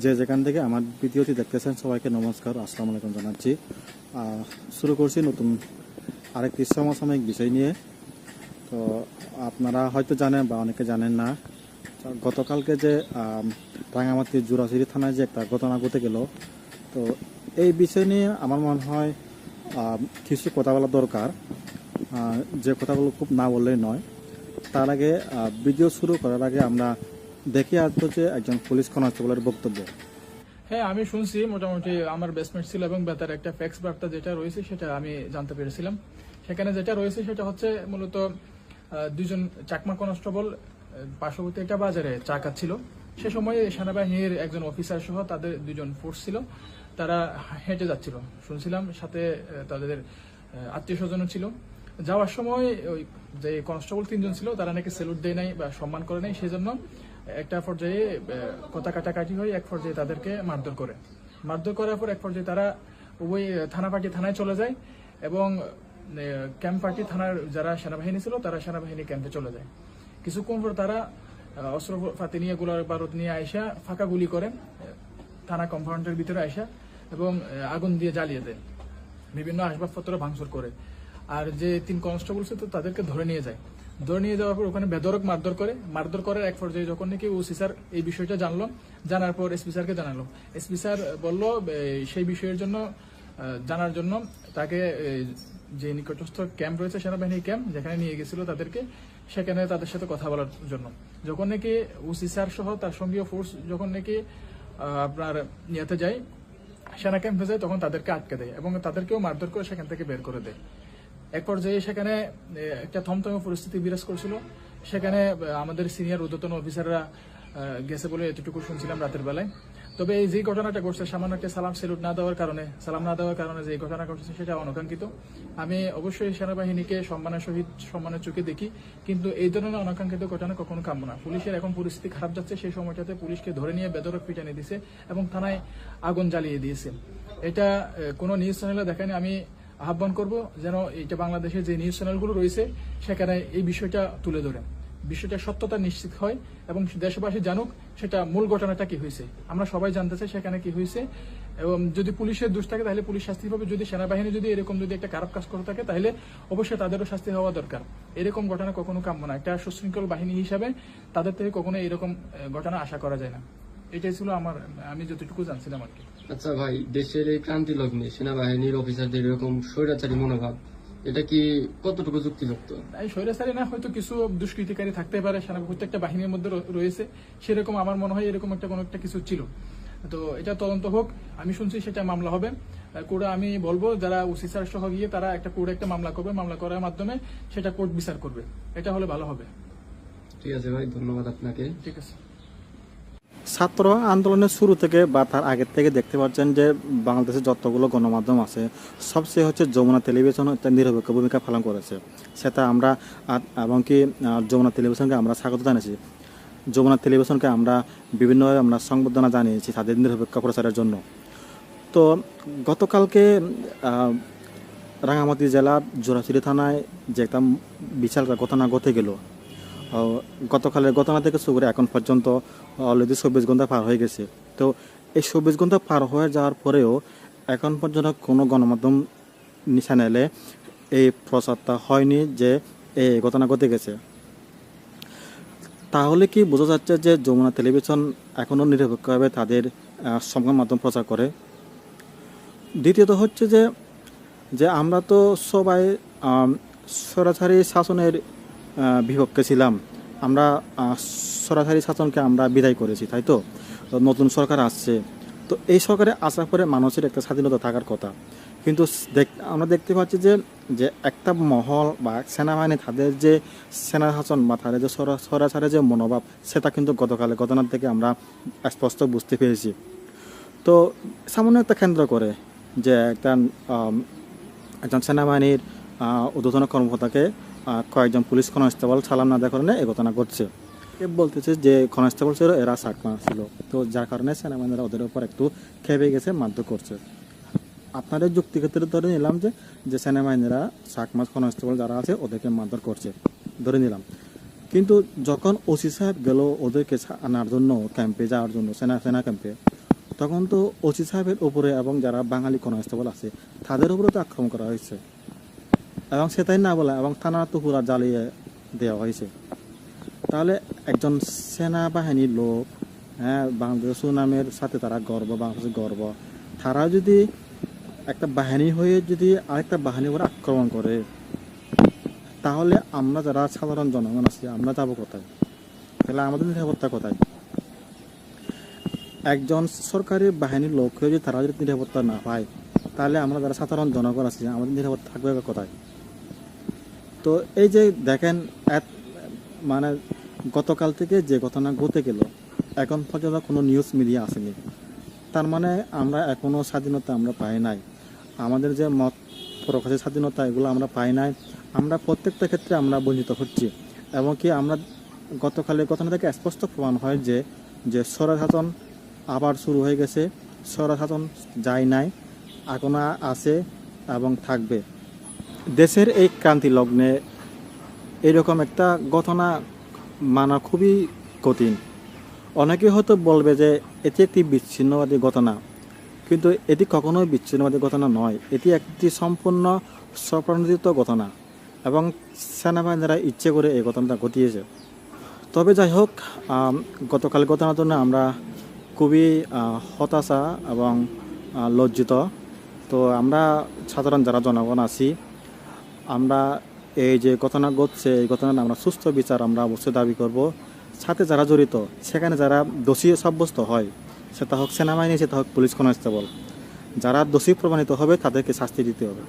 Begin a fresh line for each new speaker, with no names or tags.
যে যেখান থেকে আমার ভিডিওটি দেখতেছেন সবাইকে নমস্কার, আসসালামু আলাইকুম জানাচ্ছি। শুরু করছি নতুন আরেকটি সমসাময়িক বিষয় নিয়ে। তো আপনারা হয়তো জানেন বা অনেকে জানেন না, গতকালকে যে রাঙামাটি জোড়াছড়ি থানায় যে একটা ঘটনা ঘটে গেল, তো এই বিষয় নিয়ে আমার মনে হয় কিছু কথা বলা দরকার। যে কথাগুলো খুব না বললেই নয়। তার আগে ভিডিও শুরু করার আগে আমরা দেখে আসবো যে একজন পুলিশ কনস্টেবলের বক্তব্য।
হ্যাঁ, আমি শুনছি মোটামুটি আমার বেসমেন্ট ছিল এবং বেতার একটা ফ্যাক্স বার্তা যেটা রয়েছে সেটা আমি জানতে পেরেছিলাম। সেখানে যেটা রয়েছে সেটা হচ্ছে মূলত দুজন চাকমা কনস্টেবল পার্শ্ববর্তী একটা বাজারে চা খাচ্ছিল। সে সময় সেনাবাহিনীর একজন অফিসার সহ তাদের দুজন ফোর্স ছিল, তারা হেঁটে যাচ্ছিল শুনছিলাম, সাথে তাদের আত্মীয় স্বজনও ছিল। যাওয়ার সময় ওই যে কনস্টেবল তিনজন ছিল তারা নাকি স্যালুট দেয় নাই বা সম্মান করে নাই, সেজন্য একটা পর্যায়ে কথা কাটাকাটি হয়ে এক পর্যায়ে তাদেরকে মারধর করার পর এক পর্যায়ে তারা ওই থানা পার্টি থানায় চলে যায় এবং ক্যাম্প পার্টি থানার যারা সেনাবাহিনী ছিল তারা সেনাবাহিনী ক্যাম্পে চলে যায়। কিছুক্ষণ পর তারা অস্ত্রপাতি নিয়ে গোলার বারুদ নিয়ে আইসা ফাঁকা গুলি করে থানা কম্পাউন্ডের ভিতরে আইসা এবং আগুন দিয়ে জ্বালিয়ে দেয়, বিভিন্ন আসবাবপত্র ভাঙচুর করে। আর যে তিন কনস্টেবল ছিল তাদেরকে ধরে নিয়ে যায়। ধরে নিয়ে যাওয়ার পর ওখানে বেধড়ক মারধর করার এক পর্যায়ে যখন নাকি ওসি স্যার এই বিষয়টা জানলো, জানার পর এসপি স্যারকে জানালো। এসপি স্যার বলল সেই বিষয়ের জন্য জানার জন্য তাকে যে নিকটস্থ ক্যাম্প রয়েছে সেনাবাহিনীর ক্যাম্প যেখানে নিয়ে গেছিল তাদেরকে, সেখানে তাদের সাথে কথা বলার জন্য। যখন নাকি ওসি স্যার সহ তার সঙ্গীয় ফোর্স যখন নাকি আপনার ইয়েতে যায়, সেনা ক্যাম্পে যায়, তখন তাদেরকে আটকে দেয় এবং তাদেরকেও মারধর করে সেখান থেকে বের করে দেয়। এক পর্যায়ে সেখানে একটা থমথমে পরিস্থিতি বিরাজ করছিল। সেখানে আমাদের সিনিয়র ঊর্ধ্বতন অফিসাররা গেছে বলে এতটুকু শুনছিলাম রাতের বেলায়। তবে এই যে ঘটনাটা ঘটছে সামান্য একটা সালাম না দেওয়ার কারণে যে ঘটনা ঘটছে সেটা অনাকাঙ্ক্ষিত। আমি অবশ্যই সেনাবাহিনীকে সম্মানের চোখে দেখি, কিন্তু এই ধরনের অনাকাঙ্ক্ষিত ঘটনা কখনো কাম্য না। পুলিশের এখন পরিস্থিতি খারাপ যাচ্ছে, সেই সময়টাতে পুলিশকে ধরে নিয়ে বেধড়ক পিটানি দিয়েছে এবং থানায় আগুন জ্বালিয়ে দিয়েছে। এটা কোনো নিউজ চ্যানেলে দেখেনি। আমি আহ্বান করব যেন এটা বাংলাদেশের যে নিউজ চ্যানেলগুলো রয়েছে সেখানে এই বিষয়টা তুলে ধরে বিষয়টা সত্যতা নিশ্চিত হয় এবং দেশবাসী জানুক সেটা মূল ঘটনাটা কি হয়েছে। আমরা সবাই জানতে চাই সেখানে কি হয়েছে, এবং যদি পুলিশের দোষ থাকে তাহলে পুলিশ শাস্তি পাবে। যদি সেনাবাহিনী যদি এরকম যদি একটা খারাপ কাজ করে থাকে তাহলে অবশ্যই তাদেরও শাস্তি হওয়া দরকার। এরকম ঘটনা কখনো কাম্য না। একটা সুশৃঙ্খল বাহিনী হিসাবে তাদের থেকে কখনো এরকম ঘটনা আশা করা যায় না। এটাই ছিল আমি যতটুকু জানছিলাম আর কি।
আচ্ছা ভাই, দেশের এই ক্রান্তি লগ্নে সেনাবাহিনীর অফিসারদের এরকম স্বৈরাচারী মনোভাব, এটা কি কতটুকু যুক্তিযুক্ত?
এই স্বৈরাচারী না, হয়তো কিছু দুষ্কৃতিকারী থাকতে পারে, প্রত্যেকটা বাহিনীর মধ্যে রয়েছে, সেরকম আমার মনে হয় এরকম একটা কোনো একটা কিছু ছিল। তো এটা তদন্ত হোক, আমি শুনছি সেটা মামলা হবে কোর্টে। আমি বলবো যারা ওসি স্যার সহ গিয়ে তারা একটা কোর্টে একটা মামলা করবে, মামলা করার মাধ্যমে সেটা কোর্ট বিচার করবে, এটা হলে ভালো হবে।
ঠিক আছে ভাই, ধন্যবাদ আপনাকে।
ঠিক আছে।
ছাত্র আন্দোলনের শুরু থেকে বা তার আগের থেকে দেখতে পাচ্ছেন যে বাংলাদেশের যতগুলো গণমাধ্যম আছে সবচেয়ে হচ্ছে যমুনা টেলিভিশন একটা নিরপেক্ষ ভূমিকা পালন করেছে। সেটা আমরা এবং কি যমুনা টেলিভিশনকে আমরা স্বাগত জানিয়েছি। যমুনা টেলিভিশনকে আমরা বিভিন্নভাবে আমরা সংবর্ধনা জানিয়েছি তাদের নিরপেক্ষ প্রচারের জন্য। তো গতকালকে রাঙামাটি জেলার জোড়াছড়ি থানায় যে একটা বিশাল ঘটনা ঘটে গেল, গতকালের ঘটনা থেকে শুরু করে এখন পর্যন্ত অলরেডি 24 ঘন্টা পার হয়ে গেছে। তো এই 24 ঘন্টা পার হয়ে যাওয়ার পরেও এখন পর্যন্ত কোনো গণমাধ্যম চ্যানেলে এই প্রচারটা হয়নি যে এই ঘটনা ঘটে গেছে। তাহলে কি বোঝা যাচ্ছে যে যমুনা টেলিভিশন এখনও নিরপেক্ষভাবে তাদের সংবাদ মাধ্যম প্রচার করে? দ্বিতীয়ত হচ্ছে যে আমরা তো সবাই সরাসরি শাসনের বিপক্ষে ছিলাম। আমরা সরাসরি শাসনকে আমরা বিদায় করেছি, তাই তো? নতুন সরকার আসছে, তো এই সরকারে আসার পরে মানুষের একটা স্বাধীনতা থাকার কথা, কিন্তু আমরা দেখতে পাচ্ছি যে একটা মহল বা সেনাবাহিনী তাদের যে সেনা শাসন বা তাদের যে সরাসরি যে মনোভাব, সেটা কিন্তু গতকালের ঘটনার থেকে আমরা স্পষ্ট বুঝতে পেরেছি। তো সামান্য একটা কেন্দ্র করে যে একজন সেনাবাহিনীর ঊর্ধ্বতন কর্মকর্তাকে কয়েকজন পুলিশ কনস্টেবল সালাম না দেওয়ার কারণে এই ঘটনা ঘটছে। বলতেছে যে কনস্টেবল ছিল এরা চাকমা ছিল, তো যার কারণে সেনাবাহিনীরা ওদের উপর একটু খেপে গেছে, মারধর করছে। আপনাদের যুক্তি ক্ষেত্রে ধরে নিলাম যে সেনাবাহিনীরা চাকমা কনস্টেবল যারা আছে ওদেরকে মারধর করছে, ধরে নিলাম। কিন্তু যখন ওসি সাহেব গেল ওদেরকে আনার জন্য ক্যাম্পে যাওয়ার জন্য সেনা ক্যাম্পে, তখন তো ওসি সাহেবের উপরে এবং যারা বাঙালি কনস্টেবল আছে তাদের উপরে তো আক্রমণ করা হয়েছে, এবং সেটাই না বলে এবং থানা তো পুরা জ্বালিয়ে দেওয়া হয়েছে। তাহলে একজন সেনাবাহিনীর লোক, হ্যাঁ, বাংলাদেশ সুনামের সাথে তারা গর্ব, বাংলাদেশের গর্ব, তারা যদি একটা বাহিনী হয়ে যদি আরেকটা বাহিনীর উপর আক্রমণ করে, তাহলে আমরা যারা সাধারণ জনগণ আছি আমরা যাবো কোথায়? তাহলে আমাদের নিরাপত্তা কোথায়? একজন সরকারি বাহিনীর লোক হয়ে যদি তারা যদি নিরাপত্তা না পায়, তাহলে আমরা যারা সাধারণ জনগণ আছি আমাদের নিরাপত্তা থাকবে কোথায়? তো এই যে দেখেন, মানে গতকাল থেকে যে ঘটনা ঘটে গেল, এখন পর্যন্ত কোনো নিউজ মিডিয়া আসেনি। তার মানে আমরা এখনো স্বাধীনতা আমরা পাই নাই। আমাদের যে মত প্রকাশের স্বাধীনতা এগুলো আমরা পাই নাই। আমরা প্রত্যেকটা ক্ষেত্রে আমরা বঞ্চিত হচ্ছি। এবং কি আমরা গতকালের ঘটনা থেকে স্পষ্ট প্রমাণ হয় যে স্বৈরশাসন আবার শুরু হয়ে গেছে। স্বৈরশাসন যায় নাই, এখনো আছে এবং থাকবে। দেশের এই ক্রান্তি লগ্নে এরকম একটা ঘটনা মানা খুবই কঠিন। অনেকে হয়তো বলবে যে এটি একটি বিচ্ছিন্নবাদী ঘটনা, কিন্তু এটি কখনোই বিচ্ছিন্নবাদী ঘটনা নয়। এটি একটি সম্পূর্ণ স্বপ্রণোদিত ঘটনা এবং সেনাবাহিনীরা ইচ্ছে করে এই ঘটনাটা ঘটিয়েছে। তবে যাই হোক, গতকাল ঘটনার জন্য আমরা খুবই হতাশা এবং লজ্জিত। তো আমরা সাধারণ যারা জনগণ আছি, আমরা এই যে ঘটনা ঘটছে এই ঘটনাটা আমরা সুস্থ বিচার আমরা অবশ্যই দাবি করব। সাথে যারা জড়িত, সেখানে যারা দোষী সাব্যস্ত হয়, সেটা হোক সেনাবাহিনী, সেটা হোক পুলিশ কনস্টেবল, যারা দোষী প্রমাণিত হবে তাদেরকে শাস্তি দিতে হবে।